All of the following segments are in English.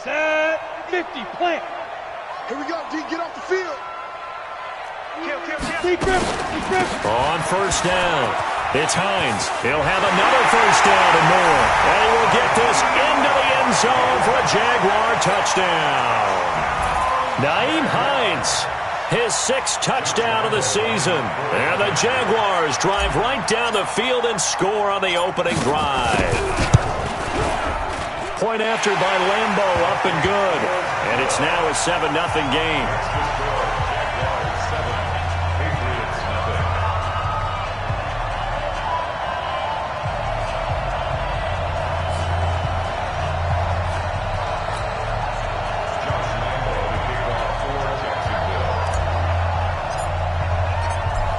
Set 50, plant. Here we go, D, get off the field. Deep grip. On first down, it's Hines. He'll have another first down and more. And he will get this into the end zone for a Jaguar touchdown. Nyheim Hines, his 6th touchdown of the season. And the Jaguars drive right down the field and score on the opening drive. Point after by Lambeau, up and good. And it's now a 7-0 game.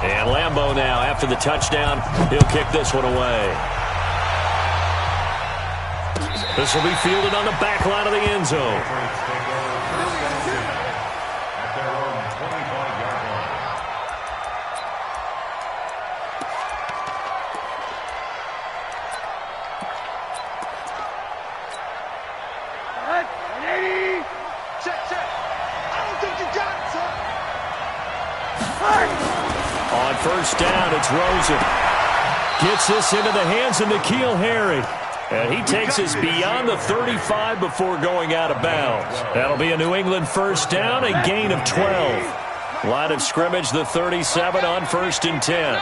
And Lambeau now, after the touchdown, he'll kick this one away. This will be fielded on the back line of the end zone. Check. I don't think you got it, sir. On first down, it's Rosen. Gets this into the hands of N'Keal Harry. And he takes us beyond the 35 before going out of bounds. That'll be a New England first down, a gain of 12. Line of scrimmage, the 37 on 1st and 10.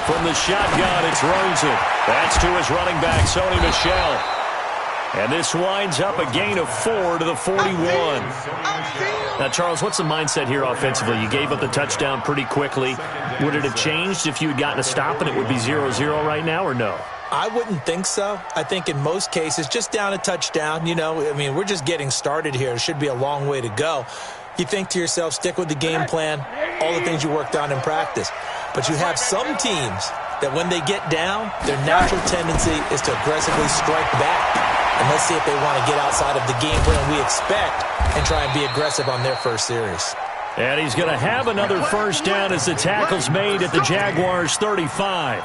From the shotgun, it's Rosen. That's to his running back, Sony Michel. And this winds up a gain of 4 to the 41. Now, Charles, what's the mindset here offensively? You gave up the touchdown pretty quickly. Would it have changed if you had gotten a stop and it would be 0-0 right now, or no? I wouldn't think so. I think in most cases, just down a touchdown, we're just getting started here. It should be a long way to go. You think to yourself, stick with the game plan, all the things you worked on in practice. But you have some teams that when they get down, their natural tendency is to aggressively strike back. And let's see if they want to get outside of the game plan we expect and try and be aggressive on their first series. And he's going to have another first down as the tackle's made at the Jaguars' 35.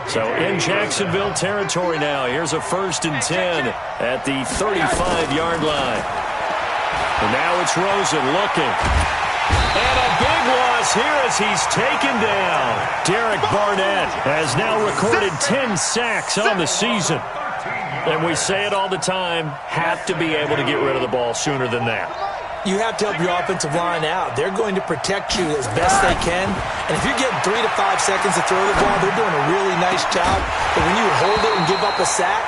So in Jacksonville territory now. Here's a 1st and 10 at the 35-yard line. And now it's Rosen looking. And a big loss here as he's taken down. Derek Barnett has now recorded 10 sacks on the season. And we say it all the time, have to be able to get rid of the ball sooner than that. You have to help your offensive line out. They're going to protect you as best they can. And if you're getting 3 to 5 seconds to throw the ball, they're doing a really nice job. But when you hold it and give up a sack,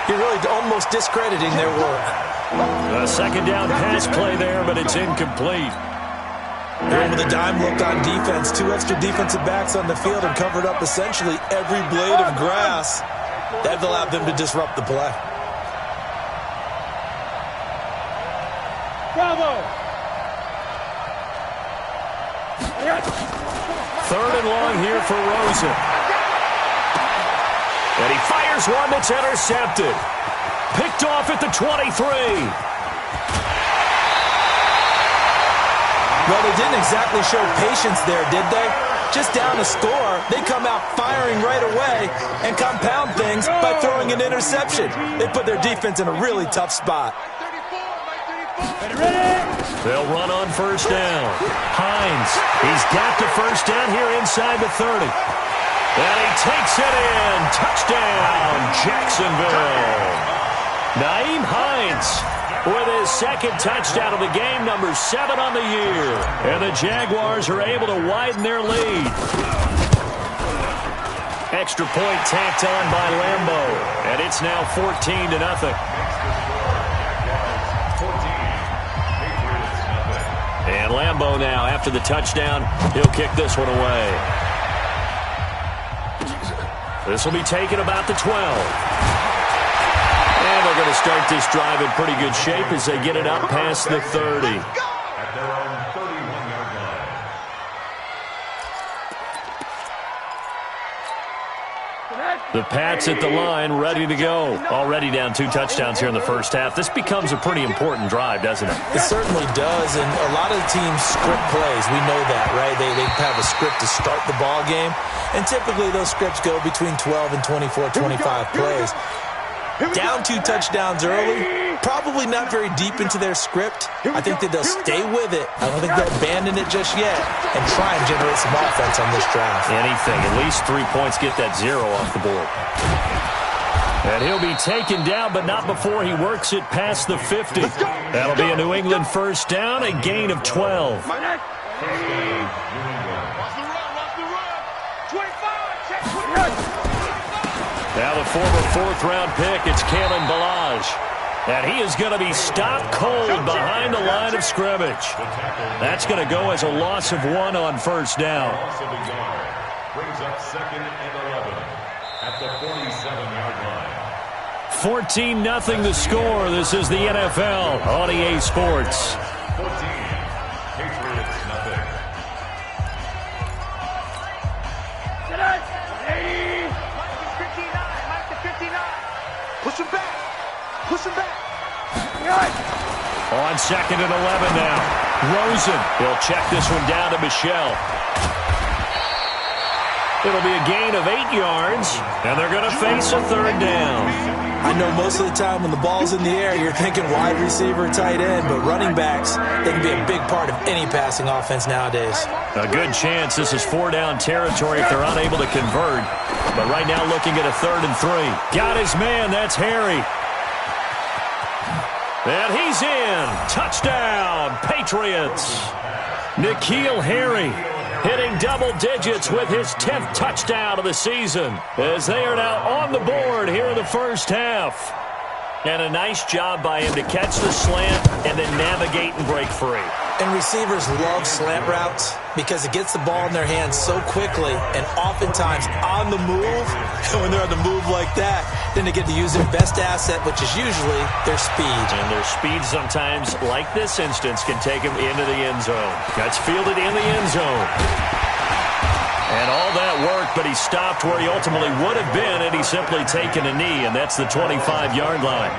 you're really almost discrediting their work. A 2nd down pass play there, but it's incomplete. Going with a dime look on defense. 2 extra defensive backs on the field and covered up essentially every blade of grass. That allowed them to disrupt the play. Bravo. 3rd and long here for Rosen. And he fires one that's intercepted. Picked off at the 23. Well, they didn't exactly show patience there, did they? Just down a score, they come out firing right away and compound things by throwing an interception. They put their defense in a really tough spot. They'll run on first down. Hines, he's got the first down here inside the 30. And he takes it in. Touchdown, Jacksonville. Nyheim Hines with his 2nd touchdown of the game, number 7 on the year. And the Jaguars are able to widen their lead. Extra point tacked on by Lambeau. And it's now 14-0. And Lambeau now, after the touchdown, he'll kick this one away. This will be taken about the 12. And they're going to start this drive in pretty good shape as they get it up past the 30. At their own 31-yard line. The Pats at the line, ready to go. Already down 2 touchdowns here in the first half. This becomes a pretty important drive, doesn't it? It certainly does, and a lot of teams script plays. We know that, right? They have a script to start the ball game, and typically those scripts go between 12 and 24, 25 plays. Down 2 touchdowns early, probably not very deep into their script. I think that they'll stay with it. I don't think they'll abandon it just yet and try and generate some offense on this drive. Anything. At least 3 points, get that 0 off the board. And he'll be taken down, but not before he works it past the 50. That'll be a New England first down, a gain of 12. Now the former 4th-round pick, it's Kalen Ballage. And he is going to be stopped cold behind the line of scrimmage. That's going to go as a loss of 1 on first down. Brings up 2nd and 11 at the 47-yard line. 14-0 the score. This is the NFL on EA Sports. 14, Patriots nothing. Push him back. Push him back. On 2nd and 11 now. Rosen. He'll check this one down to Michelle. It'll be a gain of 8 yards, and they're going to face a 3rd down. I know most of the time when the ball's in the air, you're thinking wide receiver, tight end, but running backs, they can be a big part of any passing offense nowadays. A good chance this is 4-down territory if they're unable to convert. But right now looking at a 3rd and 3. Got his man, that's Harry. And he's in. Touchdown, Patriots. N'Keal Harry hitting double digits with his 10th touchdown of the season as they are now on the board here in the first half. And a nice job by him to catch the slant and then navigate and break free. And receivers love slant routes because it gets the ball in their hands so quickly and oftentimes on the move. And when they're on the move like that, then they get to use their best asset, which is usually their speed. And their speed sometimes, like this instance, can take them into the end zone. That's fielded in the end zone. And all that worked, but he stopped where he ultimately would have been had he simply taken a knee, and that's the 25-yard line.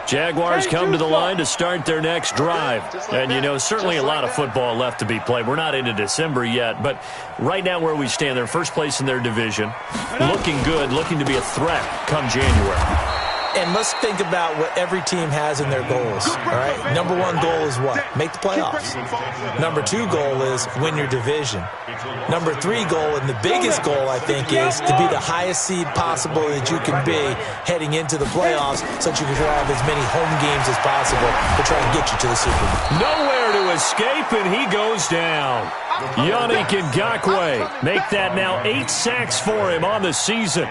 Jaguars come to the line to start their next drive. And, you know, certainly a lot of football left to be played. We're not into December yet, but right now where we stand, they're first place in their division. Looking good, looking to be a threat come January. And let's think about what every team has in their goals, all right? Number 1 goal is what? Make the playoffs. Number 2 goal is win your division. Number 3 goal, and the biggest goal, I think, is to be the highest seed possible that you can be heading into the playoffs so that you can have as many home games as possible to try and get you to the Super Bowl. Nowhere to escape, and he goes down. Yannick Ngakoue make that now 8 sacks for him on the season.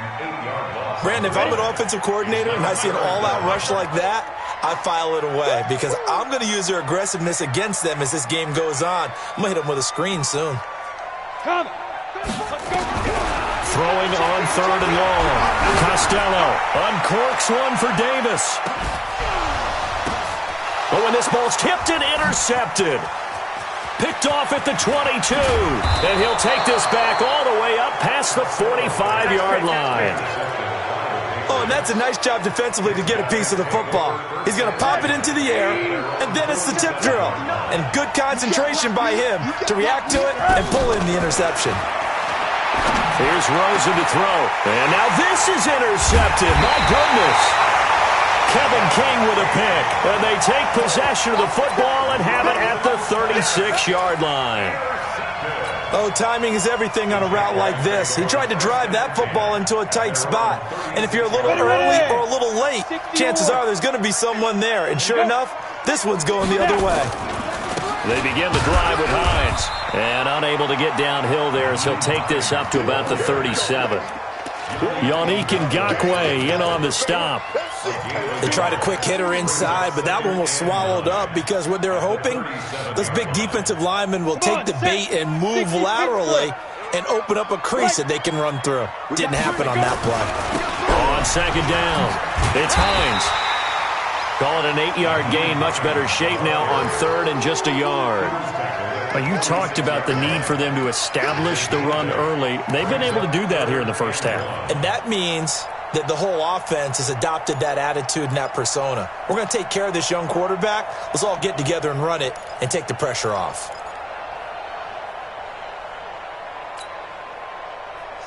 Brandon, if I'm an offensive coordinator and I see an all-out rush like that, I file it away because I'm going to use their aggressiveness against them as this game goes on. I'm going to hit them with a screen soon. Throwing on 3rd and long. Costello uncorks one for Davis. Oh, and this ball's tipped and intercepted. Picked off at the 22. And he'll take this back all the way up past the 45-yard line. Oh, and that's a nice job defensively to get a piece of the football. He's going to pop it into the air, and then it's the tip drill. And good concentration by him to react to it and pull in the interception. Here's Rosen to throw. And now this is intercepted. My goodness. Kevin King with a pick. And they take possession of the football and have it at the 36-yard line. Oh, timing is everything on a route like this. He tried to drive that football into a tight spot. And if you're a little early or a little late, chances are there's going to be someone there. And sure enough, this one's going the other way. They begin the drive with Hines. And unable to get downhill there as he'll take this up to about the 37. Yannick Ngakoue in on the stop. They tried a quick hitter inside, but that one was swallowed up because what they're hoping, those big defensive linemen will take the bait and move laterally and open up a crease that they can run through. Didn't happen on that play. On 2nd down, it's Hines. Call it an 8-yard gain. Much better shape now on third and just a yard. Well, you talked about the need for them to establish the run early. They've been able to do that here in the first half. And that means that the whole offense has adopted that attitude and that persona. We're going to take care of this young quarterback. Let's all get together and run it and take the pressure off.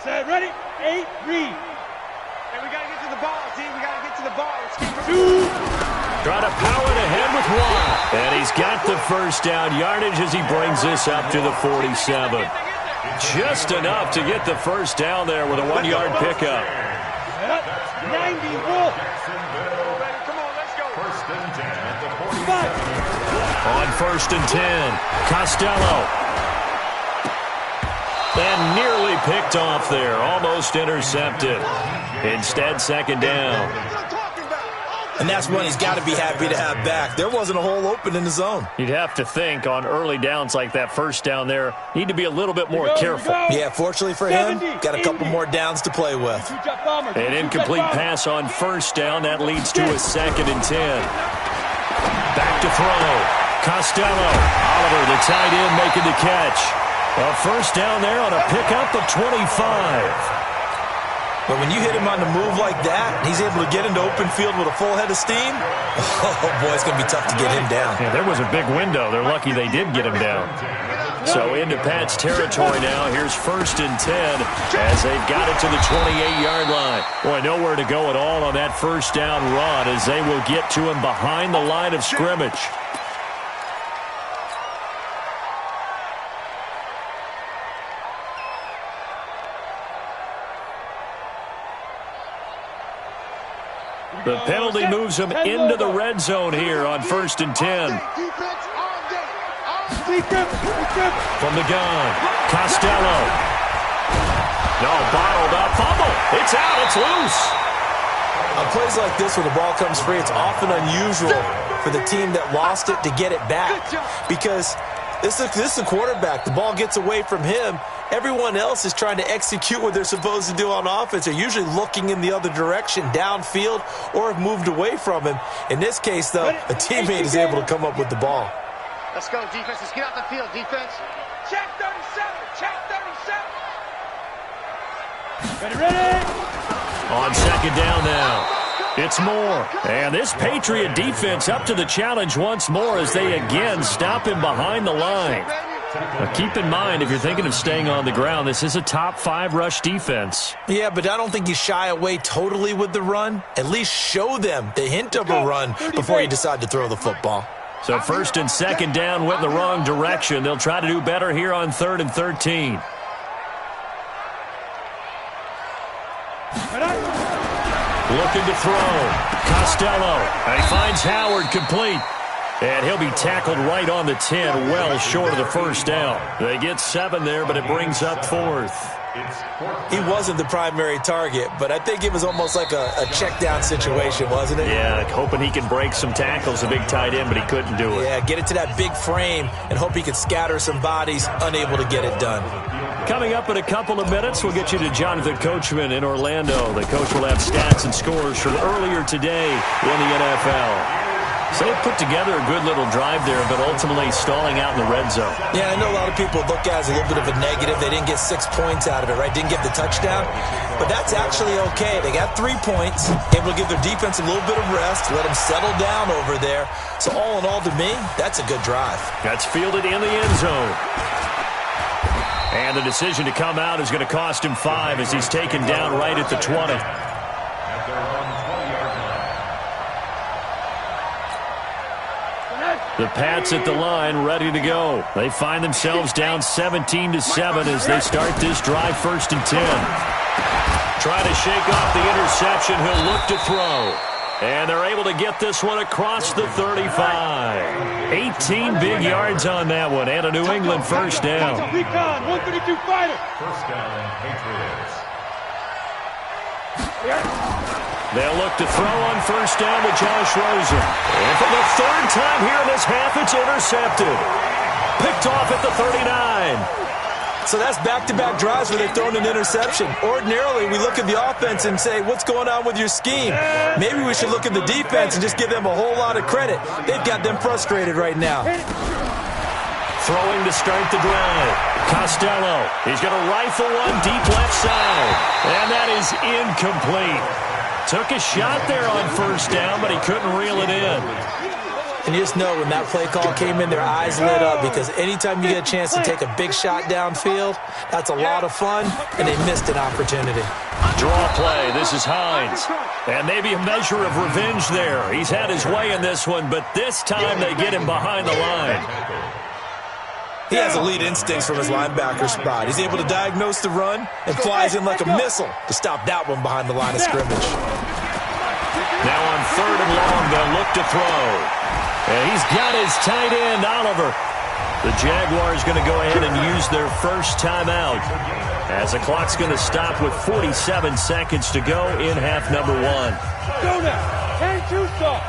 Set, ready, 8, read. Hey, we got to get to the ball, team. We got to get to the ball. Let's keep it. 2. Trying to power it ahead with one. And he's got the first down yardage as he brings this up to the 47. Just enough to get the first down there with a 1-yard pickup. 90, roll. Come on, let's go. First and 10 at the 45. On first and 10, Costello. And nearly picked off there. Almost intercepted. Instead, second down. And that's one he's got to be happy to have back. There wasn't a hole open in the zone. You'd have to think on early downs like that first down there, need to be a little bit more careful. Yeah, fortunately for him, got a couple more downs to play with. An incomplete pass on first down. That leads to a second and 10. Back to throw. Costello. Oliver, the tight end, making the catch. A first down there on a pickup of 25. But when you hit him on the move like that, he's able to get into open field with a full head of steam, oh, boy, it's going to be tough to get him down. Yeah, there was a big window. They're lucky they did get him down. So into Pat's territory now. Here's first and 10 as they've got it to the 28-yard line. Boy, nowhere to go at all on that first down run as they will get to him behind the line of scrimmage. The penalty moves him into the red zone here on first and 10. From the gun, Costello. No, bottled up, fumble. It's out, it's loose. On plays like this where the ball comes free, it's often unusual for the team that lost it to get it back. Because this is the quarterback. The ball gets away from him. Everyone else is trying to execute what they're supposed to do on offense. They're usually looking in the other direction, downfield, or have moved away from him. In this case, though, a teammate is able to come up with the ball. Let's go, defense. Let's get out the field, defense. Check 37. Check 37. Ready. On second down now. It's Moore. And this Patriot defense up to the challenge once more as they again stop him behind the line. Now keep in mind, if you're thinking of staying on the ground, this is a top 5 rush defense. Yeah, but I don't think you shy away totally with the run. At least show them the hint of a run before you decide to throw the football. So first and second down went the wrong direction. They'll try to do better here on 3rd and 13. Looking to throw. Costello. And he finds Howard complete. And he'll be tackled right on the 10, well short of the first down. They get 7 there, but it brings up 4th. He wasn't the primary target, but I think it was almost like a check down situation, wasn't it? Yeah, hoping he can break some tackles, a big tight end, but he couldn't do it. Yeah, get it to that big frame and hope he can scatter some bodies, unable to get it done. Coming up in a couple of minutes, we'll get you to Jonathan Coachman in Orlando. The coach will have stats and scores from earlier today in the NFL. So they put together a good little drive there, but ultimately stalling out in the red zone. Yeah, I know a lot of people look at it as a little bit of a negative. They didn't get 6 points out of it, right? Didn't get the touchdown. But that's actually okay. They got 3 points, able to give their defense a little bit of rest, let them settle down over there. So all in all, to me, that's a good drive. That's fielded in the end zone. And the decision to come out is going to cost him 5 as he's taken down right at the 20. The Pats at the line, ready to go. They find themselves down 17-7 as they start this drive, first and 10. Trying to shake off the interception. He'll look to throw. And they're able to get this one across the 35. 18 big yards on that one, and a New England first down. Recon, 132 fighter. First down, Patriots. They'll look to throw on first down with Josh Rosen. And for the 3rd time here in this half, it's intercepted. Picked off at the 39. So that's back-to-back drives where they've thrown an interception. Ordinarily, we look at the offense and say, what's going on with your scheme? Maybe we should look at the defense and just give them a whole lot of credit. They've got them frustrated right now. Throwing to start the drive. Costello. He's going to rifle one deep left side. And that is incomplete. Took a shot there on first down, but he couldn't reel it in. And you just know when that play call came in, their eyes lit up, because anytime you get a chance to take a big shot downfield, that's a lot of fun, and they missed an opportunity. Draw play. This is Hines. And maybe a measure of revenge there. He's had his way in this one, but this time they get him behind the line. He has elite instincts from his linebacker spot. He's able to diagnose the run and flies in like a missile to stop that one behind the line of scrimmage. Now on 3rd and long, they'll look to throw. And he's got his tight end, Oliver. The Jaguars going to go ahead and use their first timeout as the clock's going to stop with 47 seconds to go in half number 1. Go now. Hang too soft.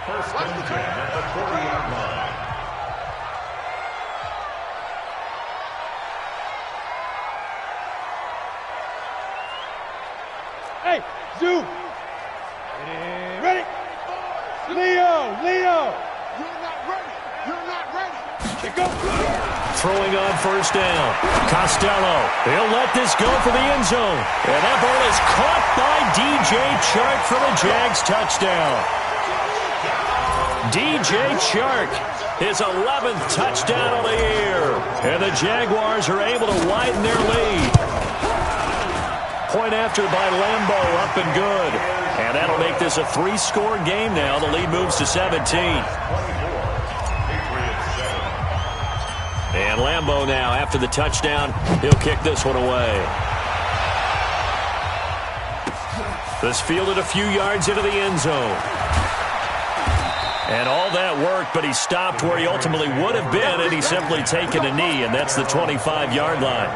First and 10 at the 40-yard line. Hey, Zoo. Ready? Leo. You're not ready. You're not ready. Kick up. Throwing on first down. Costello. He'll let this go for the end zone. And that ball is caught by DJ Chark for the Jags touchdown. DJ Chark, his 11th touchdown of the year. And the Jaguars are able to widen their lead. Point after by Lambo, up and good. And that'll make this a 3-score game now. The lead moves to 17. And Lambo now, after the touchdown, he'll kick this one away. This fielded a few yards into the end zone. And all that worked, but he stopped where he ultimately would have been, and he's simply taken a knee, and that's the 25-yard line.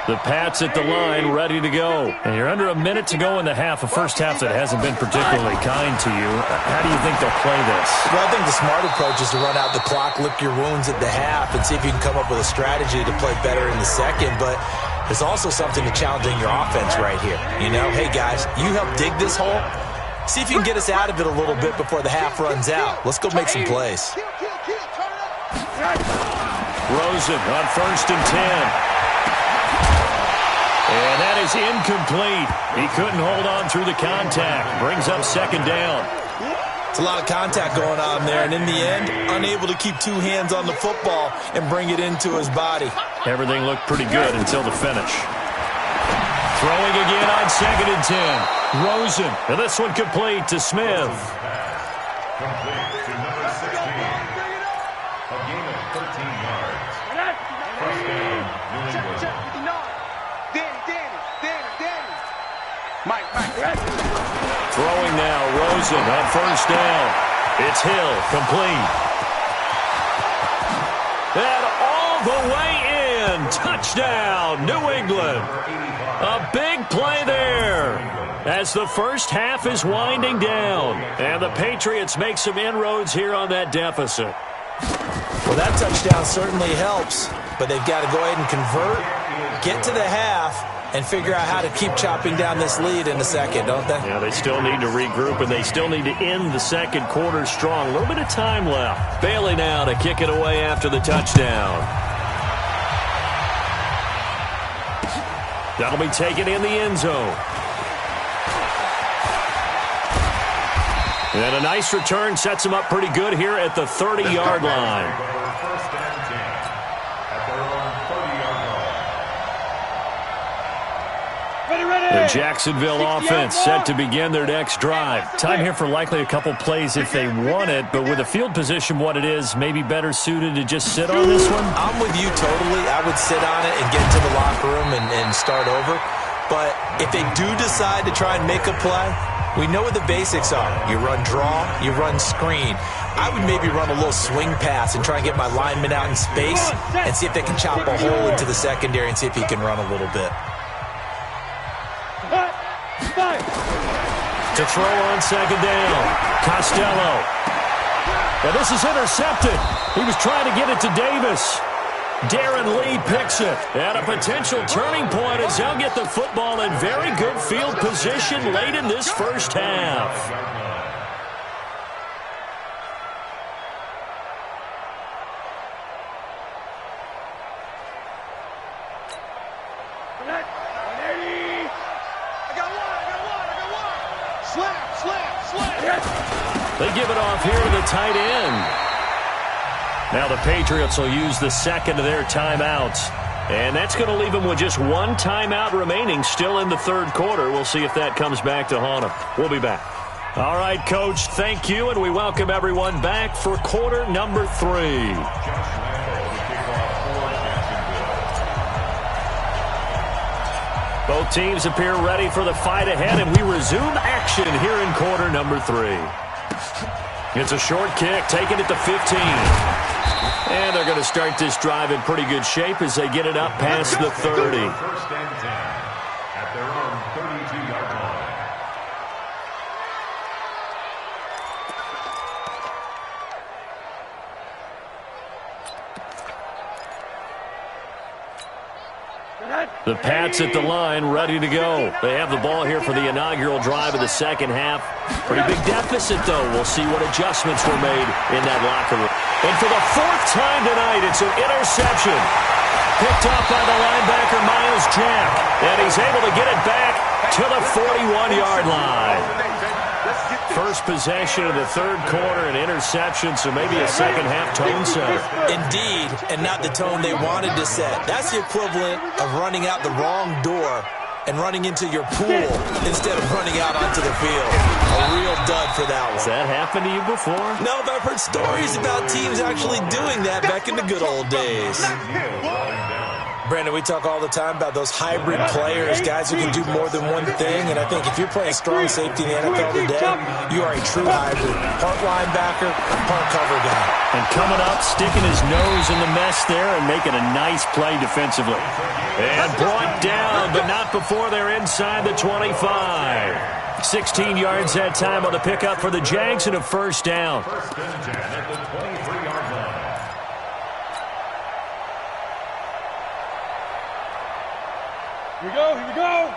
The Pats at the line, ready to go. And you're under a minute to go in the half, a first half that hasn't been particularly kind to you. How do you think they'll play this? Well, I think the smart approach is to run out the clock, lick your wounds at the half, and see if you can come up with a strategy to play better in the second. But there's also something to challenging your offense right here. You know, hey, guys, you help dig this hole. See if you can get us out of it a little bit before the half runs out. Let's go make some plays. Rosen on 1st and 10. And that is incomplete. He couldn't hold on through the contact. Brings up 2nd down. It's a lot of contact going on there, and in the end, unable to keep 2 hands on the football and bring it into his body. Everything looked pretty good until the finish. Throwing again on 2nd and 10. Rosen. And this one complete to Smith. Complete to number 16. A gain of 13 yards. First down, New England. Danny. Mike. Throwing now, Rosen on 1st down. It's Hill, complete. And all the way in. Touchdown, New England. A big play there as the first half is winding down. And the Patriots make some inroads here on that deficit. Well, that touchdown certainly helps, but they've got to go ahead and convert, get to the half, and figure out how to keep chopping down this lead in the second, don't they? Yeah, they still need to regroup, and they still need to end the second quarter strong. A little bit of time left. Bailey now to kick it away after the touchdown. That'll be taken in the end zone. And a nice return sets him up pretty good here at the 30-yard line. First and 10 at their own 30-yard line. The Jacksonville offense set to begin their next drive. Time here for likely a couple plays if they want it, but with a field position what it is, maybe better suited to just sit on this one? I'm with you totally. I would sit on it and get to the locker room and start over. But if they do decide to try and make a play, we know what the basics are. You run draw, you run screen. I would maybe run a little swing pass and try and get my lineman out in space and see if they can chop a hole into the secondary and see if he can run a little bit. To throw on 2nd down, Costello. And this is intercepted. He was trying to get it to Davis. Darren Lee picks it. And a potential turning point as they'll get the football in very good field position late in this first half. They give it off here to the tight end. Now the Patriots will use the second of their timeouts. And that's going to leave them with just one timeout remaining still in the third quarter. We'll see if that comes back to haunt them. We'll be back. All right, Coach, thank you, and we welcome everyone back for quarter number 3. Both teams appear ready for the fight ahead, and we resume action here in quarter number 3. It's a short kick, taking it to 15. And they're going to start this drive in pretty good shape as they get it up past the 30. First and 10 at their own 32-yard line. The Pats at the line, ready to go. They have the ball here for the inaugural drive of the second half. Pretty big deficit, though. We'll see what adjustments were made in that locker room. And for the 4th time tonight, it's an interception. Picked up by the linebacker, Miles Jack. And he's able to get it back to the 41-yard line. First possession of the third quarter, an interception, so maybe a second-half tone setter. Indeed, and not the tone they wanted to set. That's the equivalent of running out the wrong door and running into your pool instead of running out onto the field. A real dud for that one. Has that happened to you before? No, but I've heard stories about teams actually doing that back in the good old days. Brandon, we talk all the time about those hybrid players, guys who can do more than one thing, and I think if you're playing strong safety in the NFL today, you are a true hybrid. Part linebacker, part cover guy. And coming up, sticking his nose in the mess there and making a nice play defensively. And brought down, but not before they're inside the 25. 16 yards that time on the pickup for the Jags and a first down. First and 10 at the 23-yard line. Here we go, here we go.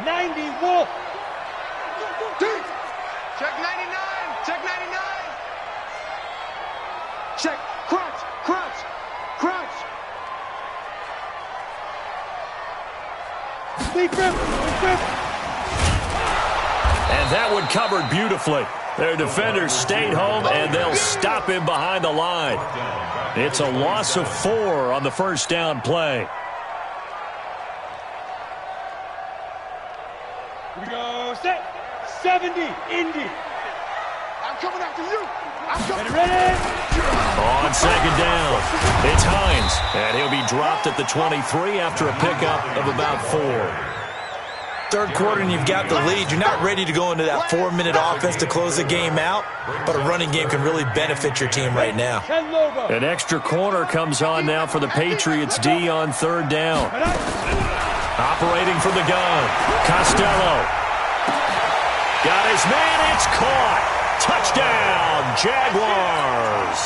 90 Wolf. Check 99. Check 99. Check. Crunch. Crunch. Crunch. Lead grip. Lead grip. And that one covered beautifully. Their defenders stayed home, and they'll stop him behind the line. It's a loss of 4 on the first down play. Here we go. Set. 70. Indy. I'm coming after you. I'm coming. Ready? On second down, it's Hines, and he'll be dropped at the 23 after a pickup of about 4. Third quarter and you've got the lead. You're not ready to go into that 4-minute offense to close the game out, but a running game can really benefit your team right now. An extra corner comes on now for the Patriots D on third down. Operating from the gun, Costello. Got his man, it's caught. Touchdown, Jaguars.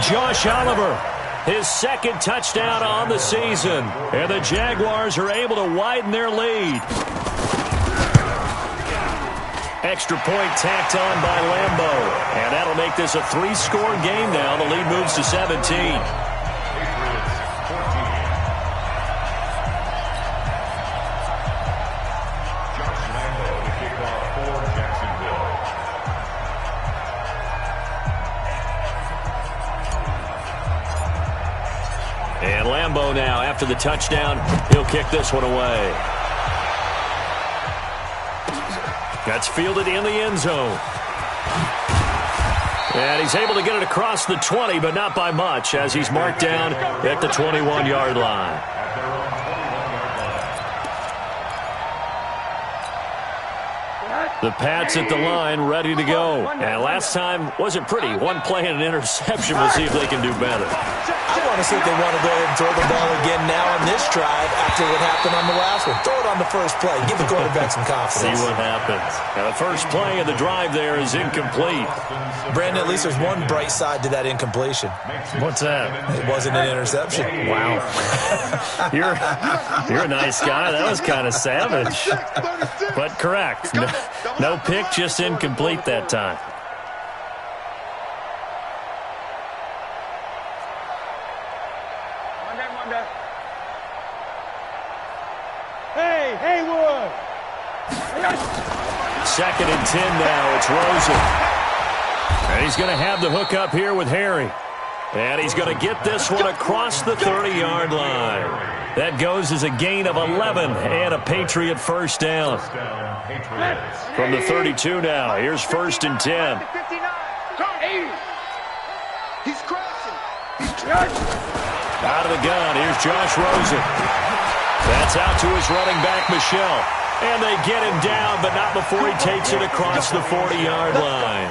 Josh Oliver, his second touchdown on the season. And the Jaguars are able to widen their lead. Extra point tacked on by Lambo. And that'll make this a 3-score game now. The lead moves to 17. And Lambo now, after the touchdown, he'll kick this one away. That's fielded in the end zone. And he's able to get it across the 20, but not by much, as he's marked down at the 21-yard line. The Pats at the line, ready to go. And last time wasn't pretty. One play and an interception. We'll see if they can do better. I want to see if they want to go ahead and throw the ball again now on this drive after what happened on the last one. Throw it on the first play. Give the quarterback some confidence. See what happens. Now, the first play of the drive there is incomplete. Brandon, at least there's one bright side to that incompletion. What's that? It wasn't an interception. Wow. You're a nice guy. That was kind of savage. But correct. No pick, just incomplete that time. Hey, Haywood! Second and 10 now. It's Rosen. And he's going to have the hook up here with Harry. And he's going to get this one across the 30-yard line. That goes as a gain of 11 and a Patriot first down. From the 32 now, here's first and 10. He's crashing. Out of the gun, here's Josh Rosen. That's out to his running back, Michelle. And they get him down, but not before he takes it across the 40-yard line.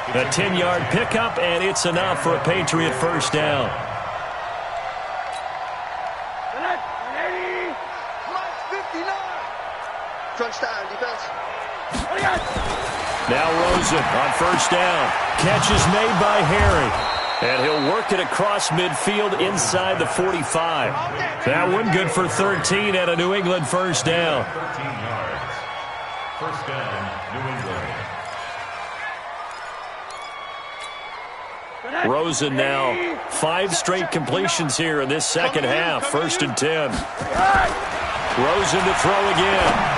A 10-yard pickup, and it's enough for a Patriot first down. Touchdown, defense. Now Rosen on first down. Catch is made by Harry. And he'll work it across midfield inside the 45. That one good for 13 and a New England first down. 13 yards. First down, New England. Rosen now 5 straight completions here in this second half. First and 10. Rosen to throw again.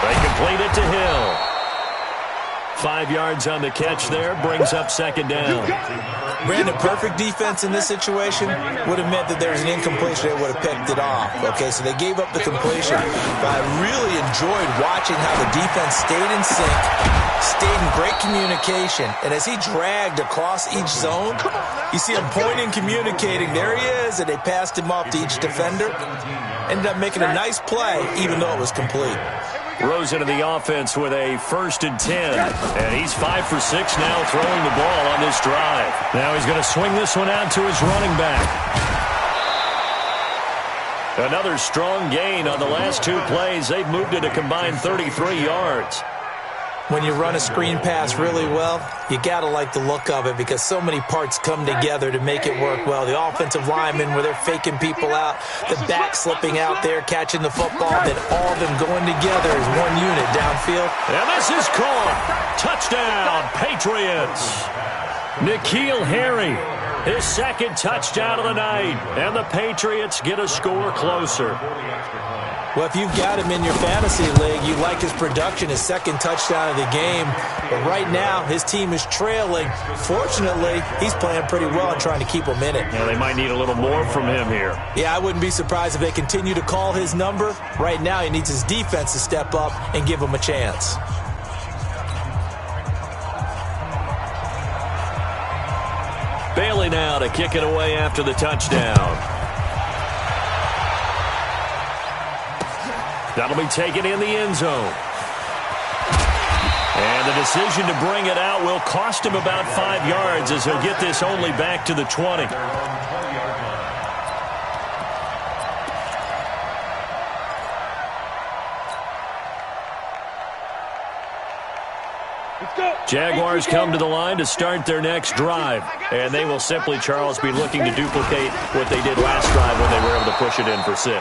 They complete it to Hill. 5 yards on the catch there. Brings up second down. Brandon, perfect defense in this situation would have meant that there was an incompletion. They would have picked it off. Okay, so they gave up the completion. But I really enjoyed watching how the defense stayed in sync, stayed in great communication. And as he dragged across each zone, you see him pointing, communicating. There he is, and they passed him off to each defender. Ended up making a nice play, even though it was complete. Rosen in the offense with a first and 10. And he's 5 for 6 now throwing the ball on this drive. Now he's going to swing this one out to his running back. Another strong gain on the last 2 plays. They've moved it a combined 33 yards. When you run a screen pass really well, you got to like the look of it because so many parts come together to make it work well. The offensive linemen where they're faking people out, the back slipping out there, catching the football, then all of them going together as one unit downfield. And this is caught. Touchdown, Patriots. N'Keal Harry, his second touchdown of the night. And the Patriots get a score closer. Well, if you've got him in your fantasy league, you like his production, his second touchdown of the game. But right now, his team is trailing. Fortunately, he's playing pretty well and trying to keep them in it. Yeah, they might need a little more from him here. Yeah, I wouldn't be surprised if they continue to call his number. Right now, he needs his defense to step up and give him a chance. Bailey now to kick it away after the touchdown. That'll be taken in the end zone. And the decision to bring it out will cost him about 5 yards as he'll get this only back to the 20. Jaguars come to the line to start their next drive. And they will simply, Charles, be looking to duplicate what they did last drive when they were able to push it in for 6.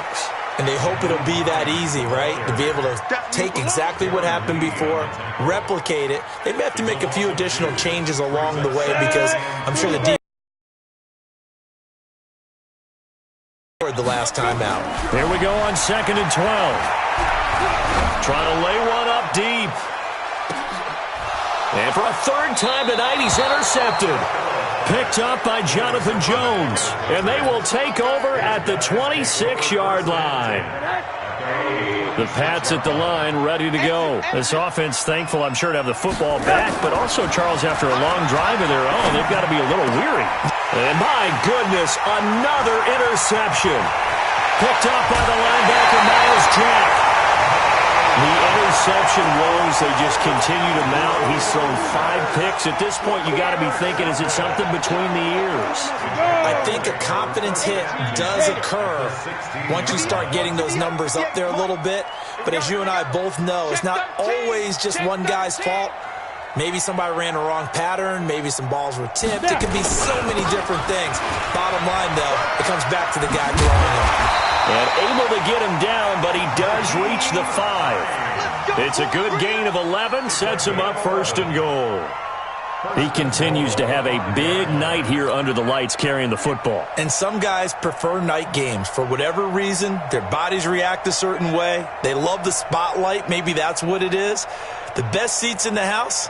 And they hope it'll be that easy, right? To be able to take exactly what happened before, replicate it. They may have to make a few additional changes along the way because I'm sure the defense scored the last time out. Here we go on 2nd and 12. Trying to lay one up deep. And for a third time tonight, he's intercepted. Picked up by Jonathan Jones. And they will take over at the 26-yard line. The Pats at the line, ready to go. This offense, thankful, I'm sure, to have the football back. But also, Charles, after a long drive of their own, they've got to be a little weary. And my goodness, another interception. Picked up by the linebacker, Miles Jack. The interception woes, they just continue to mount. He's thrown 5 picks. At this point, you got to be thinking, is it something between the ears? I think a confidence hit does occur once you start getting those numbers up there a little bit. But as you and I both know, it's not always just one guy's fault. Maybe somebody ran a wrong pattern. Maybe some balls were tipped. It could be so many different things. Bottom line, though, it comes back to the guy throwing it. And able to get him down, but he does reach the 5. It's a good gain of 11, sets him up 1st and goal. He continues to have a big night here under the lights carrying the football. And some guys prefer night games. For whatever reason, their bodies react a certain way. They love the spotlight. Maybe that's what it is. The best seats in the house,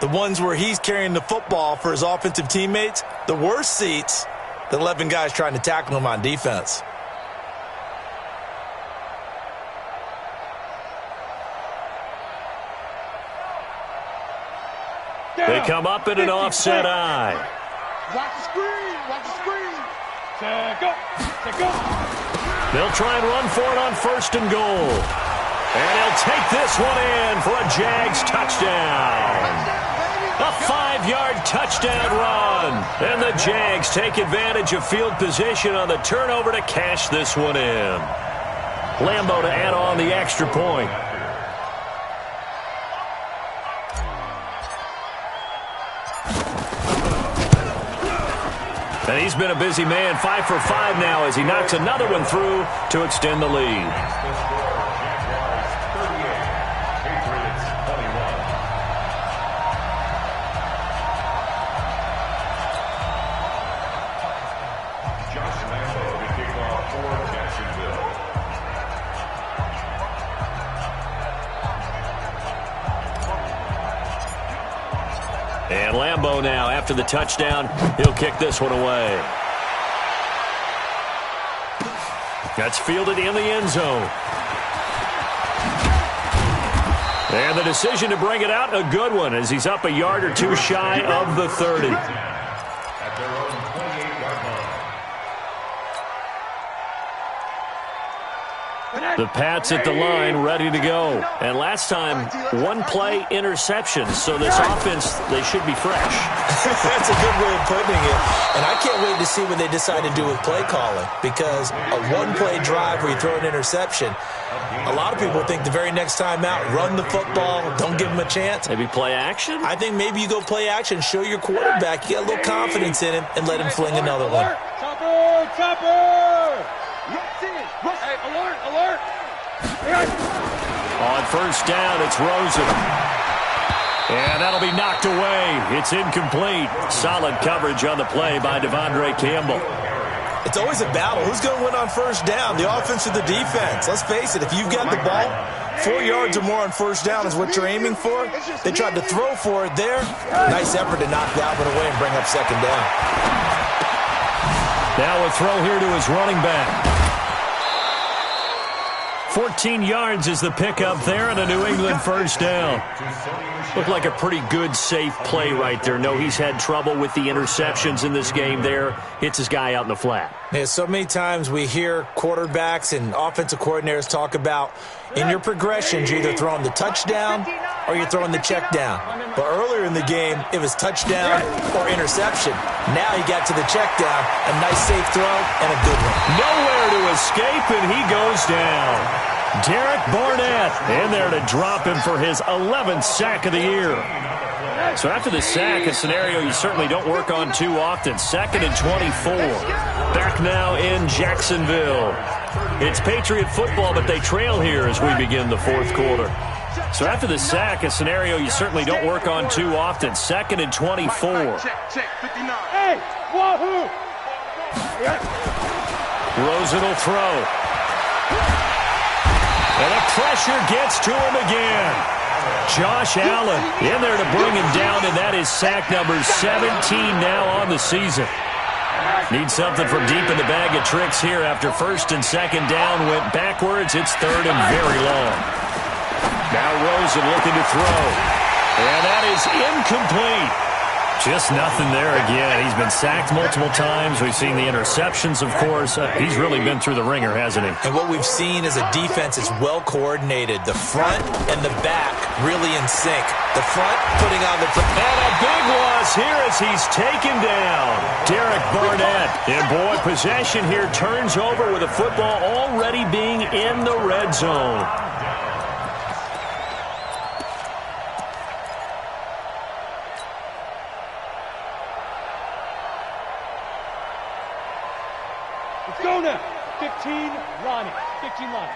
the ones where he's carrying the football for his offensive teammates. The worst seats, the 11 guys trying to tackle him on defense. They come up in an offset eye. Watch the screen. Watch the screen. Go. They'll try and run for it on 1st and goal. And he'll take this one in for a Jags touchdown. A 5-yard touchdown run. And the Jags take advantage of field position on the turnover to cash this one in. Lambeau to add on the extra point. And he's been a busy man, 5 for 5 now as he knocks another one through to extend the lead. Josh Lambeau to kick off for Jacksonville. And Lambeau now, after the touchdown, he'll kick this one away. That's fielded in the end zone. And the decision to bring it out, a good one, as he's up a yard or two shy of the 30. At their own 28-yard line. The Pats at the line, ready to go. And last time, 1 play interception. So this offense, they should be fresh. That's a good way of putting it. And I can't wait to see what they decide to do with play calling. Because a 1-play drive where you throw an interception, a lot of people think the very next time out, run the football, don't give them a chance. Maybe play action? I think maybe you go play action, show your quarterback, you got a little confidence in him, and let him fling another one. Chopper! Hey, alert! On 1st down, it's Rosen. And that'll be knocked away. It's incomplete. Solid coverage on the play by Devondre Campbell. It's always a battle. Who's going to win on 1st down, the offense or the defense? Let's face it, if you've got the ball, 4 yards or more on 1st down is what you're aiming for. They tried to throw for it there. Nice effort to knock Dalvin away and bring up 2nd down. Now a throw here to his running back. 14 yards is the pickup there and a New England 1st down. Looked like a pretty good, safe play right there. No, he's had trouble with the interceptions in this game there. Hits his guy out in the flat. Yeah, so many times we hear quarterbacks and offensive coordinators talk about in your progressions, you're either throwing the touchdown or you're throwing the check down. But earlier in the game, it was touchdown or interception. Now he got to the check down, a nice safe throw and a good one. Nowhere to escape, and he goes down. Derek Barnett in there to drop him for his 11th sack of the year. So after the sack, a scenario you certainly don't work on too often. 2nd and 24. Back now in Jacksonville. It's Patriot football, but they trail here as we begin the 4th quarter. So after the sack, a scenario you certainly don't work on too often. 2nd and 24. Check, 59. Hey, wahoo! Rosen will throw. And the pressure gets to him again. Josh Allen in there to bring him down, and that is sack number 17 now on the season. Need something from deep in the bag of tricks here after 1st and 2nd down went backwards. It's 3rd and very long. Now Rosen looking to throw. And that is incomplete. Just nothing there again. He's been sacked multiple times. We've seen the interceptions, of course. He's really been through the ringer, hasn't he? And what we've seen is a defense is well coordinated. The front and the back really in sync. The front putting on the... And a big loss here as he's taken down. Derek Barnett. And boy, possession here turns over with the football already being in the red zone. Go now. 15, Ronnie. 15 line.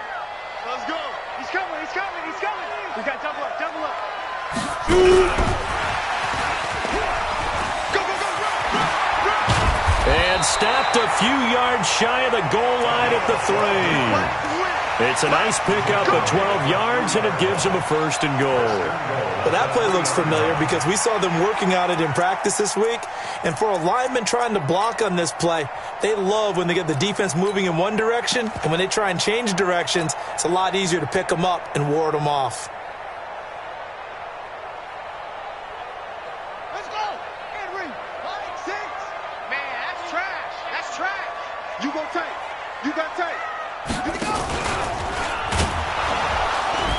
Let's go. He's coming. He's coming. He's coming. We got double up. Double up. Go, go, go. Run. And stopped a few yards shy of the goal line at the 3. It's a nice pickup of 12 yards, and it gives him a 1st and goal. Well, that play looks familiar because we saw them working on it in practice this week. And for a lineman trying to block on this play, they love when they get the defense moving in one direction. And when they try and change directions, it's a lot easier to pick them up and ward them off. Let's go. Henry. 6. Man, that's trash. That's trash. You go tight. You got tight. You go.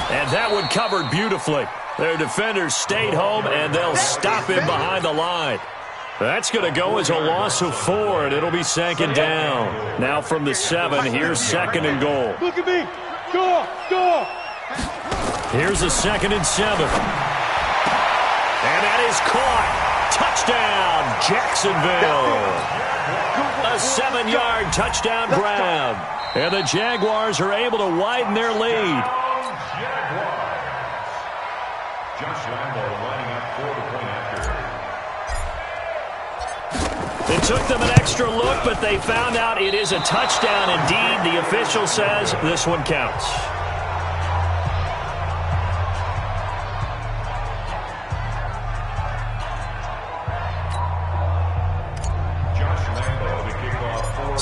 And that one covered beautifully. Their defenders stayed home, and they'll stop him behind the line. That's going to go as a loss of 4, and it'll be 2nd down. Now from the 7, here's 2nd and goal. Look at me. Go, go. Here's a 2nd and 7. And that is caught. Touchdown, Jacksonville. A 7-yard touchdown grab. And the Jaguars are able to widen their lead. Josh Lambo lining up for the point after. It took them an extra look, but they found out it is a touchdown indeed. The official says this one counts.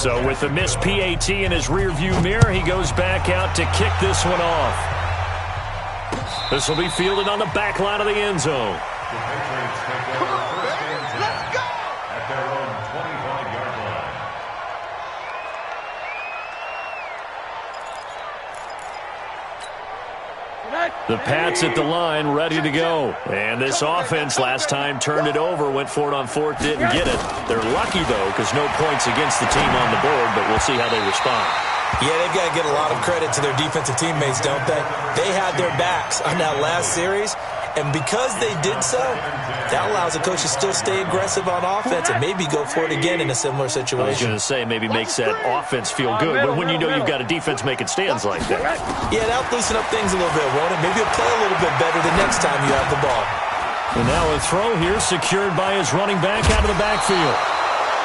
So with the missed PAT in his rearview mirror, he goes back out to kick this one off. This will be fielded on the back line of the end zone. The Patriots take over 1st and 10 at their own 25-yard line. The Pats at the line, ready to go. And this offense last time turned it over, went for it on 4th, didn't get it. They're lucky, though, because no points against the team on the board, but we'll see how they respond. Yeah, they've got to get a lot of credit to their defensive teammates, don't they? They had their backs on that last series, and because they did so, that allows the coach to still stay aggressive on offense and maybe go for it again in a similar situation. I was going to say, maybe makes that offense feel good, but when you know you've got a defense making stands like that. Yeah, that'll loosen up things a little bit, won't it? Maybe you'll play a little bit better the next time you have the ball. And now a throw here secured by his running back out of the backfield.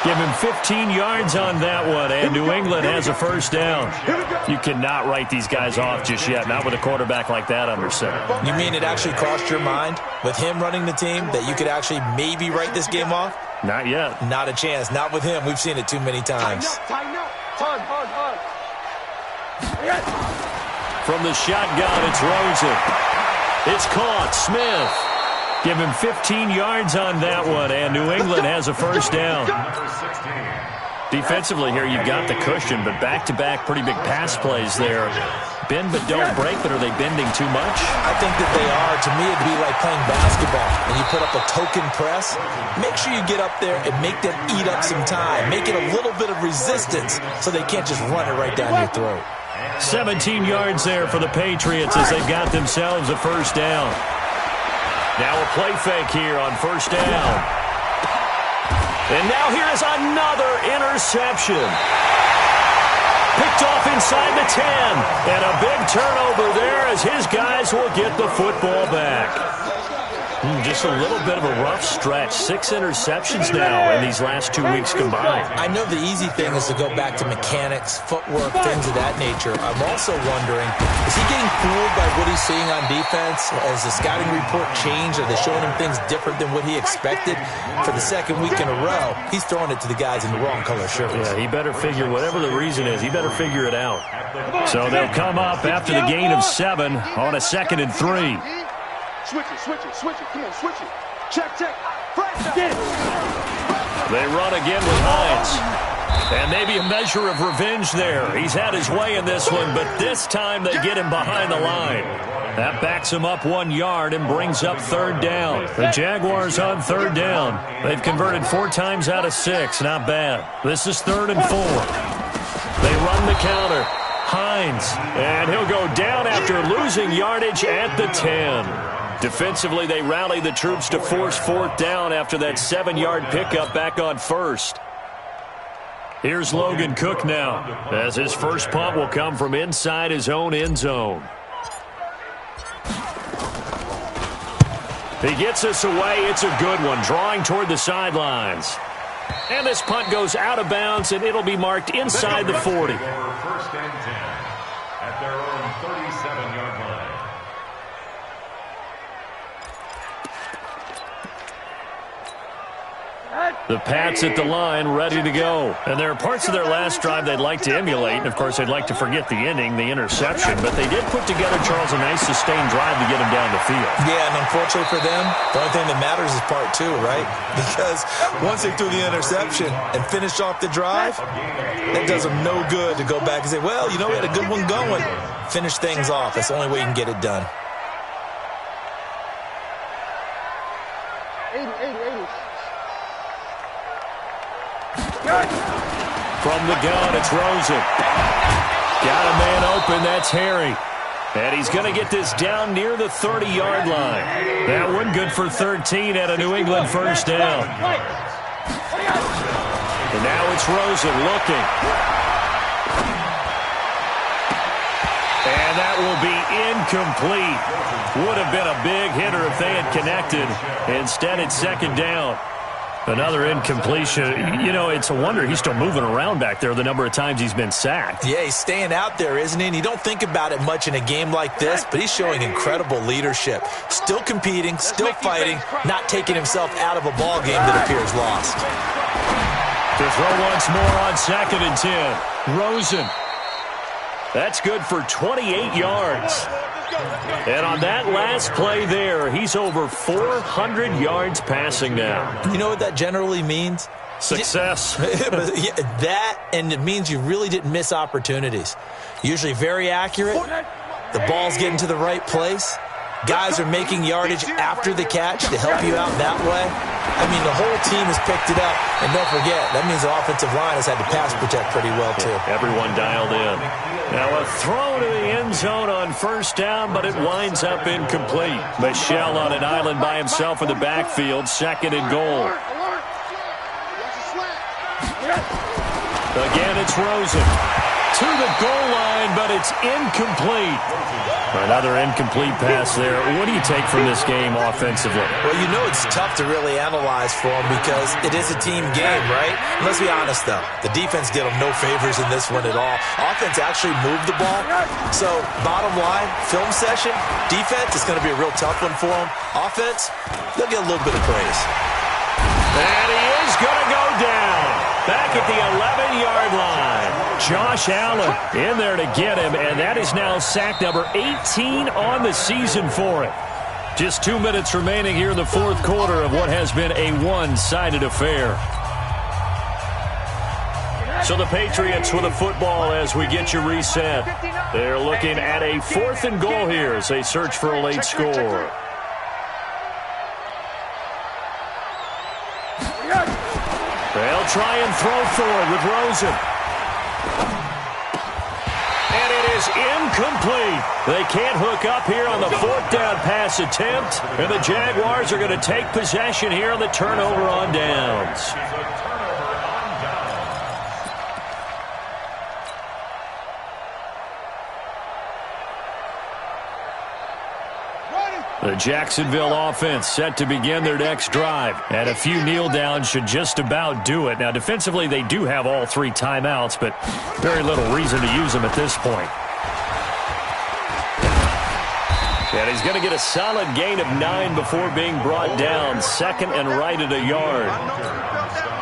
Give him 15 yards on that one, and New England has a 1st down. You cannot write these guys off just yet, not with a quarterback like that under center. You mean it actually crossed your mind with him running the team that you could actually maybe write this game off? Not yet. Not a chance. Not with him. We've seen it too many times. Tighten up. Hard. From the shotgun, it's Rosen. It's caught. Smith. Give him 15 yards on that one, and New England has a 1st down. Defensively here, you've got the cushion, but back-to-back pretty big pass plays there. Bend but don't break, but are they bending too much? I think that they are. To me, it'd be like playing basketball, and you put up a token press. Make sure you get up there and make them eat up some time. Make it a little bit of resistance so they can't just run it right down your throat. 17 yards there for the Patriots as they've got themselves a 1st down. Now a play fake here on 1st down. And now here is another interception. Picked off inside the 10. And a big turnover there as his guys will get the football back. Just a little bit of a rough stretch. 6 interceptions now in these last 2 weeks combined. I know the easy thing is to go back to mechanics, footwork, things of that nature. I'm also wondering, is he getting fooled by what he's seeing on defense? Has the scouting report changed? Are they showing him things different than what he expected? For the 2nd week in a row, he's throwing it to the guys in the wrong color shirts. Yeah, he better figure, whatever the reason is, he better figure it out. So they'll come up after the gain of 7 on a 2nd and 3. Switch it. Come on, switch it. Check. They run again with Hines. And maybe a measure of revenge there. He's had his way in this one, but this time they get him behind the line. That backs him up 1 yard and brings up third down. The Jaguars on third down. They've converted 4 times out of 6. Not bad. This is 3rd and 4. They run the counter. Hines. And he'll go down after losing yardage at the 10. Defensively, they rally the troops to force 4th down after that 7-yard pickup back on 1st. Here's Logan Cook now, as his first punt will come from inside his own end zone. He gets us away. It's a good one, drawing toward the sidelines. And this punt goes out of bounds, and it'll be marked inside the 40. First and 10 at their own 37-yard line. The Pats at the line, ready to go. And there are parts of their last drive they'd like to emulate. And, of course, they'd like to forget the ending, the interception. But they did put together, Charles, a nice sustained drive to get them down the field. Yeah, and unfortunately for them, the only thing that matters is part 2, right? Because once they threw the interception and finished off the drive, it does them no good to go back and say, well, you know, we had a good one going. Finish things off. That's the only way you can get it done. 80. From the gun, it's Rosen. Got a man open, that's Harry. And he's going to get this down near the 30-yard line. That one good for 13 at a New England first down. And now it's Rosen looking. And that will be incomplete. Would have been a big hitter if they had connected. Instead, it's 2nd down. Another incompletion. You know, it's a wonder he's still moving around back there the number of times he's been sacked. Yeah, he's staying out there, isn't he? And you don't think about it much in a game like this, but he's showing incredible leadership. Still competing, still fighting, not taking himself out of a ball game that appears lost. To throw once more on 2nd and 10. Rosen. That's good for 28 yards. And on that last play there, he's over 400 yards passing now. You know what that generally means? Success. That, and it means you really didn't miss opportunities. Usually very accurate. The ball's getting to the right place. Guys are making yardage after the catch to help you out that way. I mean, the whole team has picked it up. And don't forget, that means the offensive line has had to pass protect pretty well, too. Everyone dialed in. Now a throw to the end zone on first down, but it winds up incomplete. Michelle on an island by himself in the backfield, 2nd and goal. Again, it's Rosen. To the goal line, but it's incomplete. Another incomplete pass there. What do you take from this game offensively? Well, you know it's tough to really analyze for them because it is a team game, right? And let's be honest, though. The defense did them no favors in this one at all. Offense actually moved the ball. So, bottom line, film session, defense is going to be a real tough one for them. Offense, they'll get a little bit of praise. And he is going to go down. Back at the 11-yard line. Josh Allen in there to get him, and that is now sack number 18 on the season for him. Just 2 minutes remaining here in the 4th quarter of what has been a one-sided affair. So the Patriots with a football as we get you reset. They're looking at a 4th and goal here as they search for a late score. They'll try and throw forward with Rosen. And it is incomplete. They can't hook up here on the 4th down pass attempt. And the Jaguars are going to take possession here on the turnover on downs. The Jacksonville offense set to begin their next drive. And a few kneel downs should just about do it. Now, defensively, they do have all 3 timeouts, but very little reason to use them at this point. And he's going to get a solid gain of 9 before being brought down. 2nd and right at a yard.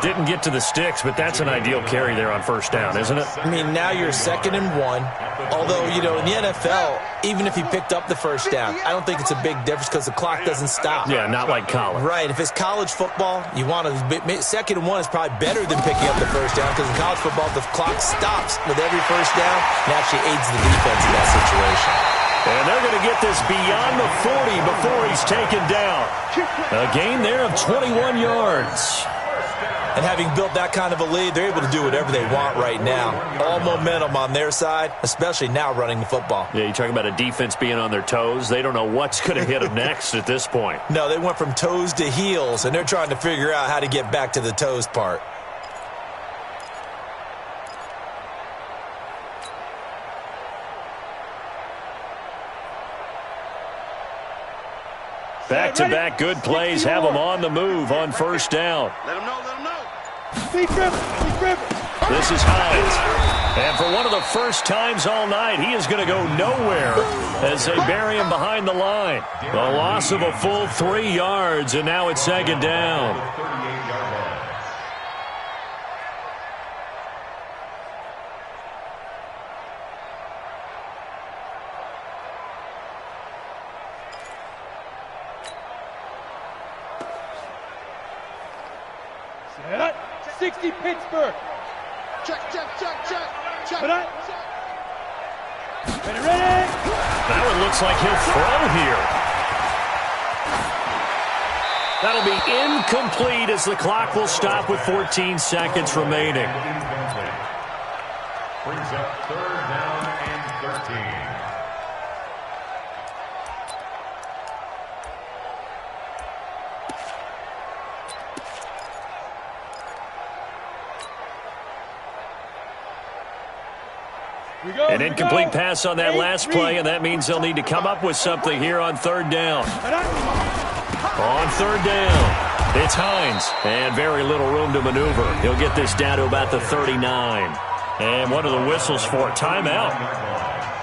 didn't get to the sticks, but that's an ideal carry there on first down, isn't it? I mean, now you're 2nd and 1. Although, you know, in the NFL, even if he picked up the first down, I don't think it's a big difference because the clock doesn't stop. Yeah, not like college. Right. If it's college football, you want to 2nd and 1 is probably better than picking up the first down because in college football, the clock stops with every first down and actually aids the defense in that situation. And they're going to get this beyond the 40 before he's taken down. A gain there of 21 yards. And having built that kind of a lead, they're able to do whatever they want right now. All momentum on their side, especially now running the football. Yeah, you talk about a defense being on their toes. They don't know what's going to hit them next at this point. No, they went from toes to heels, and they're trying to figure out how to get back to the toes part. Back-to-back good plays have them on the move on first down. Let him know, let him know. This is Hines. And for one of the first times all night, he is going to go nowhere as they bury him behind the line. The loss of a full 3 yards, and now it's 2nd down. Set. 60 Pittsburgh. Check. Ready? That one looks like he'll throw here. That'll be incomplete as the clock will stop with 14 seconds remaining. Brings up 3rd down and 13. An incomplete pass on that last play, and that means they'll need to come up with something here on 3rd down. On 3rd down, it's Hines, and very little room to maneuver. He'll get this down to about the 39. And what are the whistles for? Timeout.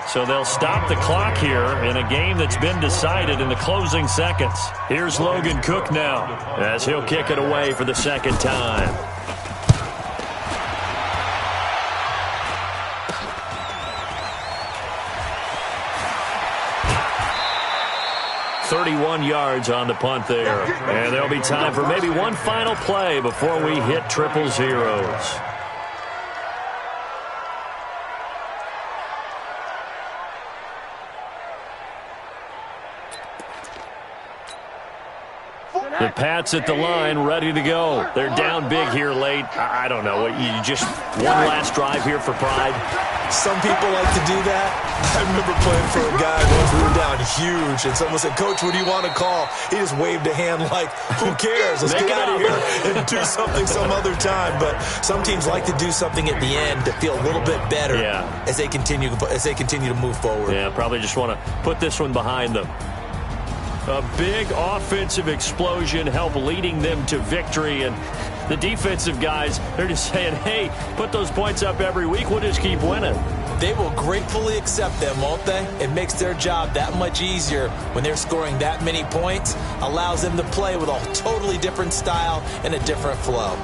So they'll stop the clock here in a game that's been decided in the closing seconds. Here's Logan Cook now as he'll kick it away for the 2nd time. 31 yards on the punt there. And there'll be time for maybe one final play before we hit triple zeros. The Pats at the line, ready to go. They're down big here late. I don't know. You just one last drive here for pride? Some people like to do that. I remember playing for a guy once we were down huge, and someone said, "Coach, what do you want to call?" He just waved a hand like, "Who cares? Let's get out of here and do something some other time." But some teams like to do something at the end to feel a little bit better as they continue to move forward. Yeah, probably just want to put this one behind them. A big offensive explosion helped leading them to victory, and the defensive guys, they're just saying, hey, put those points up every week, we'll just keep winning. They will gratefully accept them, won't they? It makes their job that much easier when they're scoring that many points, allows them to play with a totally different style and a different flow.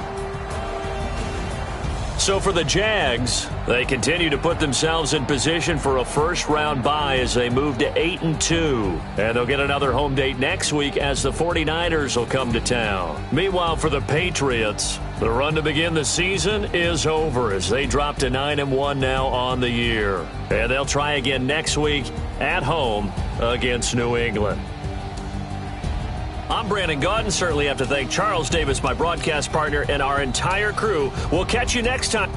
So for the Jags, they continue to put themselves in position for a first-round bye as they move to 8-2. And they'll get another home date next week as the 49ers will come to town. Meanwhile, for the Patriots, the run to begin the season is over as they drop to 9-1 now on the year. And they'll try again next week at home against New England. I'm Brandon Gaudin. Certainly have to thank Charles Davis, my broadcast partner, and our entire crew. We'll catch you next time.